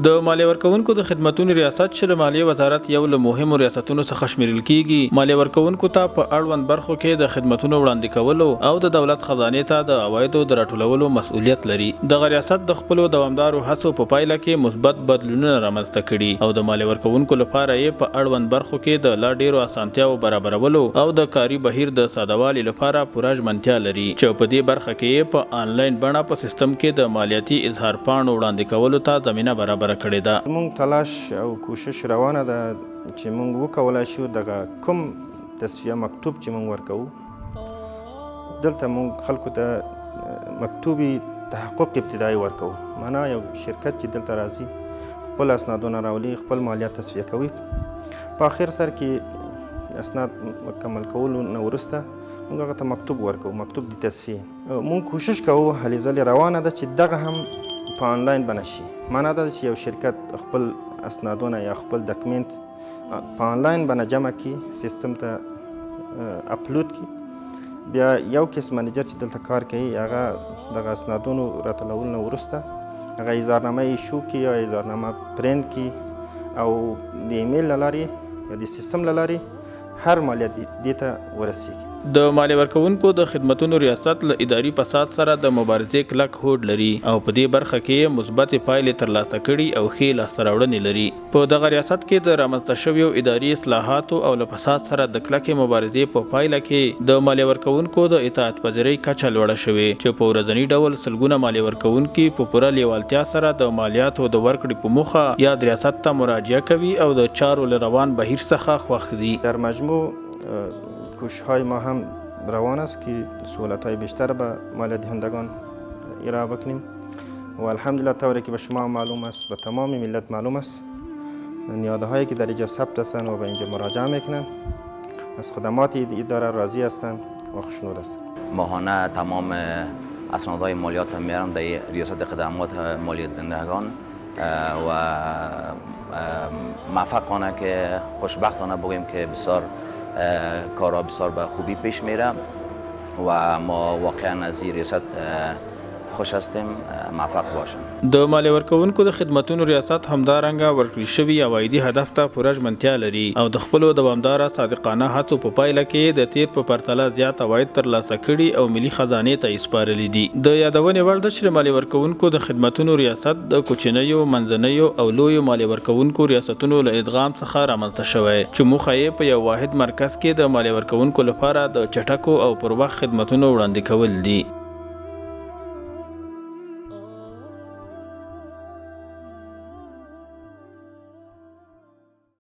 د مالیه ورکوونکو د خدماتو ریاست چې د مالیې وزارت یو له مهمو ریاستونو څخه شمیرل کیږي، مالیه ورکوونکو ته په اړوند برخو کې د خدماتو وړاندې کولو او د دولت خزانې ته د عوایدو د راټولولو مسؤلیت لري. دغه ریاست د خپلو دوامدارو هڅو په پایله کې مثبت بدلونونه رامنځته کړي او د مالیه ورکوونکو لپاره یې په اړوند برخو کې د لا ډیرو اسانتیاوو برابرولو او د کاري بهیر د سادهوالي لپاره پوره ژمنتیا لري چې په دې برخه کې په آنلاین بڼه په سیستم کې د مالیاتي اظهار پاڼو وړاندې کولو ته زمینه برابره کړې ده. موږ تلاش او کوشش روانه ده چې موږ وکولای شو دغه کوم تصفیه مکتوب چې موږ ورکوو دلته موږ خلکو ته مکتوبي تحقق ابتدایي ورکوو. معنا یو شرکت چې دلته راځي خپل اسنادونه راولي، خپل مالیات تصفیه کوي، په آخر سر کې اسناد مکمل کولو نه وروسته موږ هغه ته مکتوب ورکوو، مکتوب د تصفیه. موږ کوشش کوو هلې ځلې روانه ده چې دغه هم په آنلاین بڼه شي. معنا دا چې یو شرکت خپل اسنادونه یا خپل ډاکومنټ په آنلاین بڼه جمع کړي، سیستم ته اپلود کړي، بیا یو کس منیجر چې دلته کار کوي هغه دغه اسنادونو راټولولو نه وروسته هغه اظهارنامه ایشو کړي یا اظهارنامه پرنټ کړي او د ایمیل له لارې یا د سیستم له لارې هر مالیات دې ته ورسیږي. د مالیه ورکوونکو د خدمتونو ریاست له اداري فساد سره د مبارزې کلک هوډ لري او په دې برخه کې مثبتې پایلې ترلاسه کړي او ښې لاسته راوړنې لري. په دغه ریاست کې د رامنځته شویو اداري اصلاحاتو او له فساد سره د کلکې مبارزې په پایله کې د مالیه ورکوونکو د اطاعت پذیرۍ کچه لوړه شوې چې په ورځني ډول سلګونه مالیه ورکوونکي په پوره لیوالتیا سره د مالیاتو د ورکړې په موخه یا د ریاست ته مراجعه کوي او د چارو له روان بهیر څخه خوښ دي. در مجموع کوشش‌های ما هم روان است که سهولت‌های بیشتر به مالیات دهندگان ارائه بکنیم و الحمدلله طوری که به شما معلوم است، به تمام ملت معلوم است، نیادهایی که در اینجا ثبت هستند و به اینجا مراجعه میکنند از خدمات اداره راضی هستند و خوشنود هستند. ماهانه تمام اسنادهای مالیات هم میارم در ریاست خدمات مالیات دهندگان و موفقانه که خوشبختانه بگوییم که بسیار کارها بسیار به خوبی پیش میره و ما واقعا از این ریاست خوش هستیم، موفق باشیم. د مالیه ورکوونکو د خدمتونو ریاست همدارنګه ورکړل شوي عوایدي هدف ته پوره ژمنتیا لري او د خپلو دوامداره صادقانه هڅو په پایله کې د تیر په پرتله زیات عواید ترلاسه کړي او ملي خزانې ته یې سپارلي دي. د یادونې وړ ده چې مالیه ورکوونکو د خدمتونو ریاست د کوچنیو، منځنیو او لویو مالیه ورکوونکو ریاستونو له ادغام څخه رامنځته شوی چې موخه یې په یو واحد مرکز کې د مالیه ورکوونکو لپاره د چټکو او پر وخت خدمتونو وړاندې کول دي.